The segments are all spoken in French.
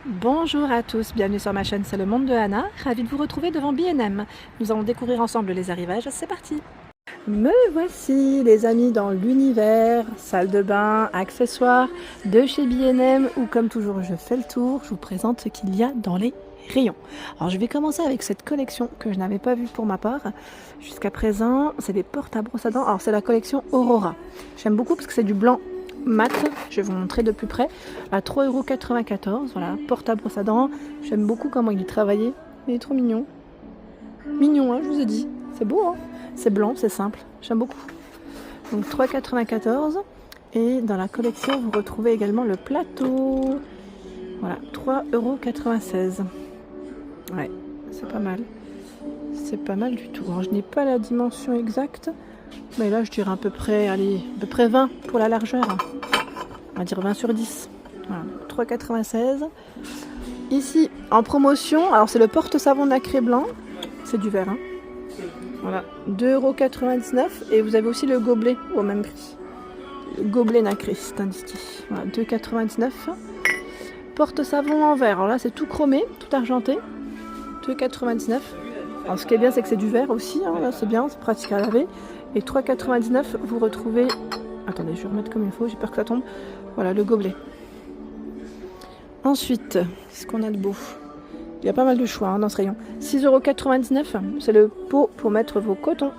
Bonjour à tous, bienvenue sur ma chaîne C'est le monde de Anna, ravie de vous retrouver devant B&M. Nous allons découvrir ensemble les arrivages, c'est parti. Me voici les amis dans l'univers, salle de bain, accessoires de chez B&M où comme toujours je fais le tour, je vous présente ce qu'il y a dans les rayons. Alors je vais commencer avec cette collection que je n'avais pas vue pour ma part jusqu'à présent, c'est des portes à brosse à dents, alors c'est la collection Aurora. J'aime beaucoup parce que c'est du blanc mat, je vais vous montrer de plus près, à 3,94 €, voilà, porte à brosse à dents, j'aime beaucoup comment il est travaillé, il est trop mignon, mignon hein, je vous ai dit, c'est beau hein, c'est blanc, c'est simple, j'aime beaucoup, donc 3,94 € et dans la collection vous retrouvez également le plateau, voilà, 3,96 €, ouais, c'est pas mal du tout, alors je n'ai pas la dimension exacte, mais là je dirais à peu près, allez, à peu près 20 pour la largeur. On va dire 20 sur 10. Voilà, 3,96 €. Ici, en promotion, alors c'est le porte-savon nacré blanc. C'est du verre. Hein. Voilà, 2,99 € et vous avez aussi le gobelet au même prix. Le gobelet nacré, c'est indiqué. Voilà, 2,99 €. Porte-savon en verre. Alors là, c'est tout chromé, tout argenté. 2,99 €. Alors ce qui est bien, c'est que c'est du verre aussi. Hein. Là, c'est bien, c'est pratique à laver. Et 3,99 €, vous retrouvez... Attendez, je vais remettre comme il faut, j'ai peur que ça tombe. Voilà, le gobelet. Ensuite, qu'est-ce qu'on a de beau? Il y a pas mal de choix hein, dans ce rayon. 6,99 €, c'est le pot pour mettre vos cotons.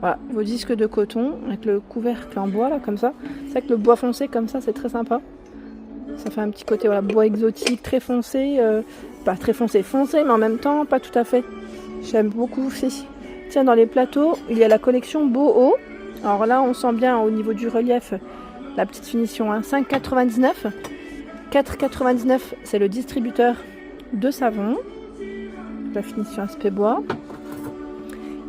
Voilà, vos disques de coton avec le couvercle en bois, là, comme ça. C'est vrai que le bois foncé, comme ça, c'est très sympa. Ça fait un petit côté, voilà, bois exotique, très foncé. Pas très foncé, mais en même temps, pas tout à fait. J'aime beaucoup aussi. Tiens, dans les plateaux, il y a la collection Boho. Alors là, on sent bien au niveau du relief la petite finition. Hein. 5,99 €. 4,99 €, c'est le distributeur de savon. La finition aspect bois.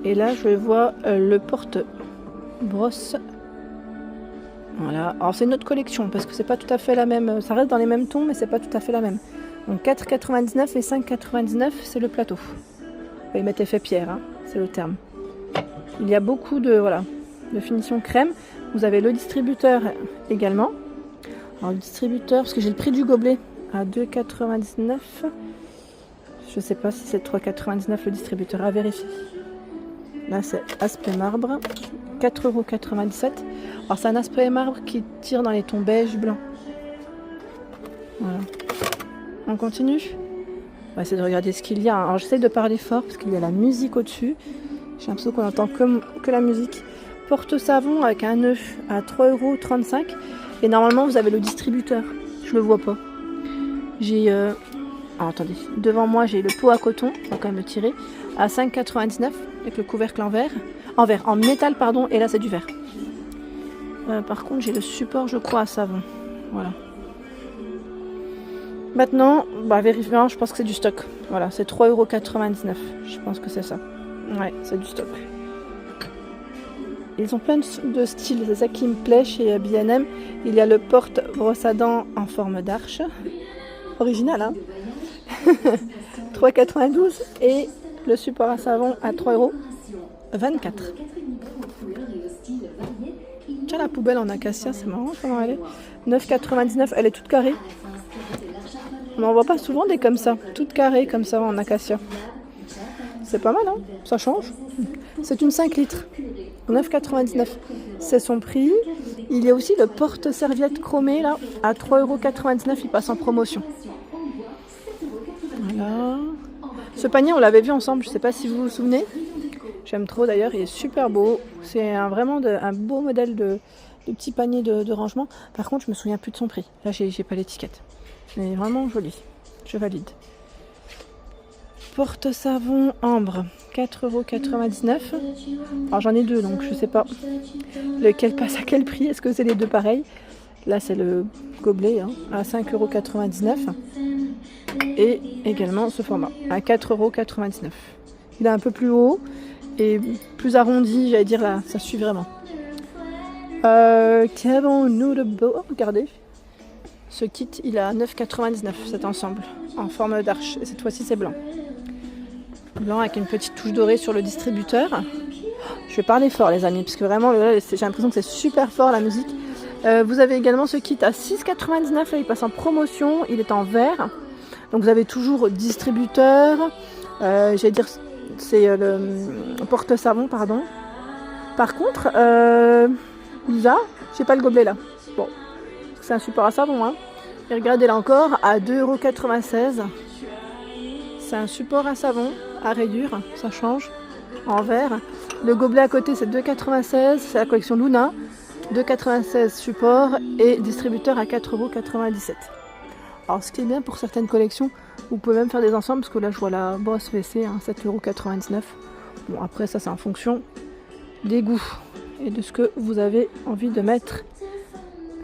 Et là, je vois le porte-brosse. Voilà. Alors c'est une autre collection parce que c'est pas tout à fait la même. Ça reste dans les mêmes tons, mais c'est pas tout à fait la même. Donc 4,99 € et 5,99 €, c'est le plateau. Ils mettent effet pierre, hein, c'est le terme. Il y a beaucoup de finition crème. Vous avez le distributeur également. Alors le distributeur, parce que j'ai le prix du gobelet à 2,99 €. Je sais pas si c'est 3,99 € le distributeur, à vérifier. Là c'est aspect marbre, 4,97 €. Alors c'est un aspect marbre qui tire dans les tons beige blanc. Voilà. On continue. On va essayer de regarder ce qu'il y a. Alors j'essaie de parler fort parce qu'il y a la musique au-dessus. J'ai l'impression qu'on entend que la musique. Porte-savon avec un nœud à 3,35 € et normalement vous avez le distributeur. Je le vois pas. J'ai alors attendez, devant moi j'ai le pot à coton, on va quand même le tirer, à 5,99 € avec le couvercle en métal pardon, et là c'est du verre. Par contre j'ai le support je crois à savon. Voilà. Maintenant, vérifiant, je pense que c'est du stock. Voilà, c'est 3,99 €. Je pense que c'est ça. Ouais, c'est du stock. Ils ont plein de styles, c'est ça qui me plaît chez B&M. Il y a le porte-brosse à dents en forme d'arche. Original, hein. 3,92 € et le support à savon à 3,24 €. Tiens, la poubelle en acacia, c'est marrant comment elle est. 9,99 €, elle est toute carrée. On n'en voit pas souvent des comme ça, toutes carrées comme ça en acacia. C'est pas mal, hein, ça change. C'est une 5 litres, 9,99 €. C'est son prix. Il y a aussi le porte-serviette chromé là, à 3,99 €, il passe en promotion. Voilà. Ce panier, on l'avait vu ensemble, je ne sais pas si vous vous souvenez. J'aime trop d'ailleurs, il est super beau. C'est vraiment un beau modèle de petit panier de rangement. Par contre, je me souviens plus de son prix. Là, j'ai pas l'étiquette. Mais vraiment joli, je valide. Porte-savon ambre, 4,99 €. Alors j'en ai deux, donc je sais pas lequel passe à quel prix. Est-ce que c'est les deux pareils? Là c'est le gobelet hein, à 5,99 €. Et également ce format à 4,99 €. Il est un peu plus haut et plus arrondi, j'allais dire là, ça suit vraiment. Qu'avons-nous de beau? Oh, regardez. Ce kit, il est à 9,99 € cet ensemble, en forme d'arche. Et cette fois-ci, c'est blanc. Blanc avec une petite touche dorée sur le distributeur. Je vais parler fort, les amis, parce que vraiment, j'ai l'impression que c'est super fort la musique. Vous avez également ce kit à 6,99 €, là il passe en promotion, il est en vert. Donc vous avez toujours distributeur, j'allais dire c'est le porte-savon, pardon. Par contre, Lisa, j'ai pas le gobelet là. Bon, c'est un support à savon, hein. Et regardez là encore, à 2,96 €. C'est un support à savon, à rayures, ça change, en vert. Le gobelet à côté c'est 2,96 €, c'est la collection Luna. 2,96 € support et distributeur à 4,97 €. Alors ce qui est bien pour certaines collections, vous pouvez même faire des ensembles, parce que là je vois la Boss WC, hein, 7,99 €. Bon après ça c'est en fonction des goûts et de ce que vous avez envie de mettre,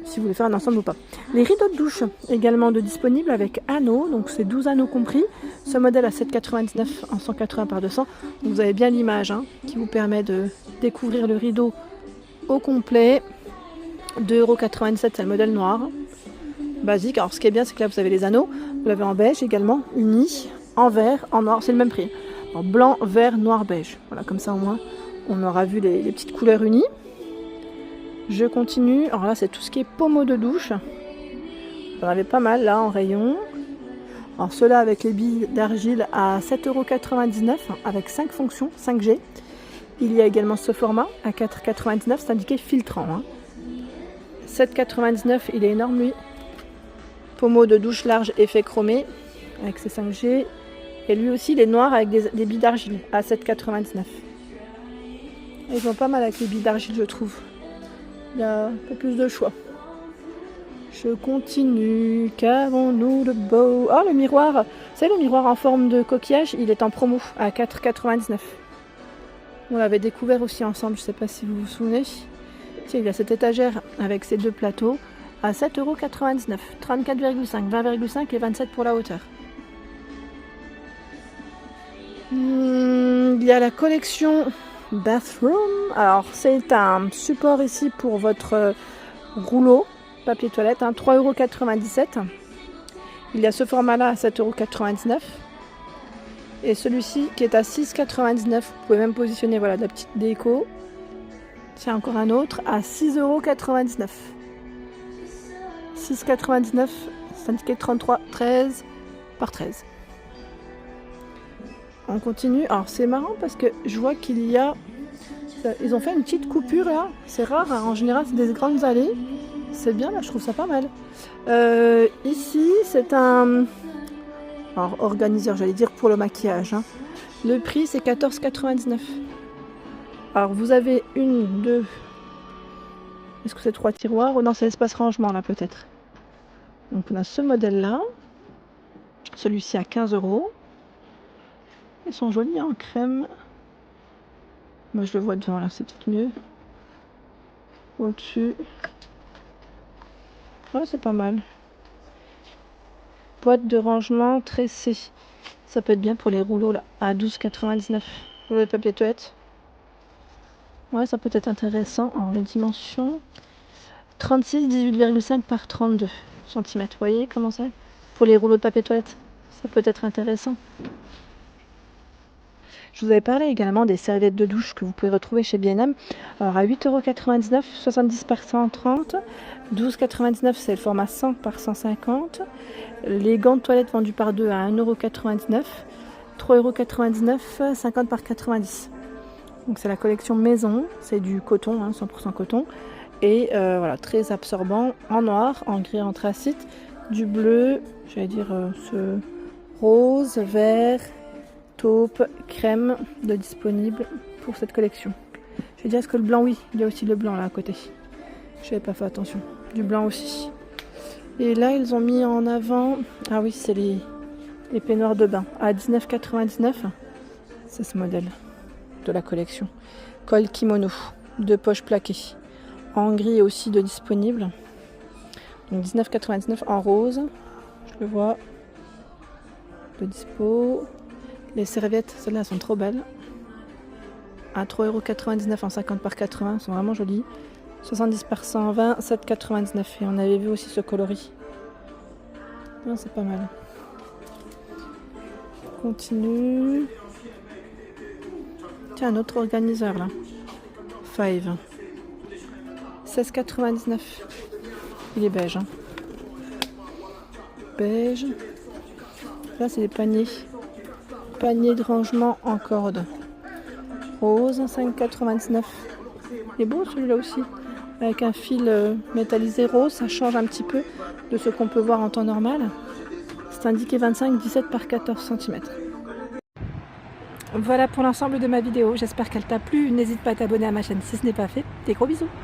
si vous voulez faire un ensemble ou pas. Les rideaux de douche également disponibles avec anneaux, donc c'est 12 anneaux compris. Ce modèle à 7,99 € en 180 par 200. Donc vous avez bien l'image, hein, qui vous permet de découvrir le rideau au complet. 2,97 €, c'est le modèle noir, basique. Alors ce qui est bien, c'est que là vous avez les anneaux, vous l'avez en beige également, unis, en vert, en noir, c'est le même prix. En blanc, vert, noir, beige. Voilà, comme ça au moins on aura vu les petites couleurs unies. Je continue, alors là c'est tout ce qui est pommeau de douche. Vous en avez pas mal là en rayon. Alors ceux-là avec les billes d'argile à 7,99 € avec 5 fonctions, 5G. Il y a également ce format à 4,99 €, c'est indiqué filtrant, hein. 7,99 €, il est énorme lui. Pommeau de douche large effet chromé avec ses 5G. Et lui aussi il est noir avec des billes d'argile à 7,99 €. Ils vont pas mal avec les billes d'argile, je trouve. Il y a un peu plus de choix. Je continue. Qu'avons-nous de beau? Oh, le miroir. C'est le miroir en forme de coquillage. Il est en promo à 4,99 €. On l'avait découvert aussi ensemble. Je ne sais pas si vous vous souvenez. Tiens, il y a cette étagère avec ces deux plateaux à 7,99 €. 34,5, 20,5 et 27 pour la hauteur. Il y a la collection Bathroom. Alors, c'est un support ici pour votre rouleau papier toilette, hein, 3,97 €. Il y a ce format-là à 7,99 €. Et celui-ci qui est à 6,99 €. Vous pouvez même positionner voilà, de la petite déco. Tiens, encore un autre à 6,99 €. 6,99 €, c'est indiqué 13 par 13. On continue. Alors c'est marrant parce que je vois qu'il y a... Ils ont fait une petite coupure là. C'est rare, hein. En général c'est des grandes allées. C'est bien là, je trouve ça pas mal. Ici c'est un... Alors organiseur, j'allais dire pour le maquillage, hein. Le prix c'est 14,99 €. Alors vous avez une, deux... Est-ce que c'est 3 tiroirs? Oh non, c'est l'espace rangement là peut-être. Donc on a ce modèle là. Celui-ci à 15 €. Ils sont jolis, hein, en crème. Moi je le vois devant là, c'est peut-être mieux. Au-dessus. Ouais, c'est pas mal. Boîte de rangement tressée. Ça peut être bien pour les rouleaux là, à 12,99 €. Rouleau de papier toilette. Ouais, ça peut être intéressant. En les dimensions 36, 18,5 par 32 cm. Vous voyez comment c'est? Pour les rouleaux de papier toilette, ça peut être intéressant. Je vous avais parlé également des serviettes de douche que vous pouvez retrouver chez B&M. Alors à 8,99 €, 70 par 130, 12,99 €, c'est le format 100 par 150. Les gants de toilette vendus par deux à 1,99 €, 3,99 €, 50 par 90. Donc c'est la collection maison, c'est du coton, hein, 100% coton. Et voilà, très absorbant, en noir, en gris anthracite, du bleu, j'allais dire ce rose, vert, taupe, crème de disponible pour cette collection. Je vais dire, est-ce que le blanc, oui, il y a aussi le blanc là à côté. Je n'avais pas fait attention. Du blanc aussi. Et là, ils ont mis en avant, ah oui, c'est les peignoirs de bain à 19,99 €. C'est ce modèle de la collection. Col kimono, 2 poches plaquées. En gris aussi de disponible. Donc 19,99 € en rose. Je le vois. De dispo. Les serviettes, celles-là sont trop belles. À 3,99 € en 50 par 80, elles sont vraiment jolies. 70 par 120, 7,99 €. Et on avait vu aussi ce coloris. Non, c'est pas mal. On continue. Tiens, un autre organiseur là. 5. 16,99 €. Il est beige. Hein. Beige. Là, c'est des paniers. Panier de rangement en corde. Rose, 5,99. Il est beau celui-là aussi. Avec un fil métallisé rose, ça change un petit peu de ce qu'on peut voir en temps normal. C'est indiqué 25-17 par 14 cm. Voilà pour l'ensemble de ma vidéo. J'espère qu'elle t'a plu. N'hésite pas à t'abonner à ma chaîne si ce n'est pas fait. Des gros bisous.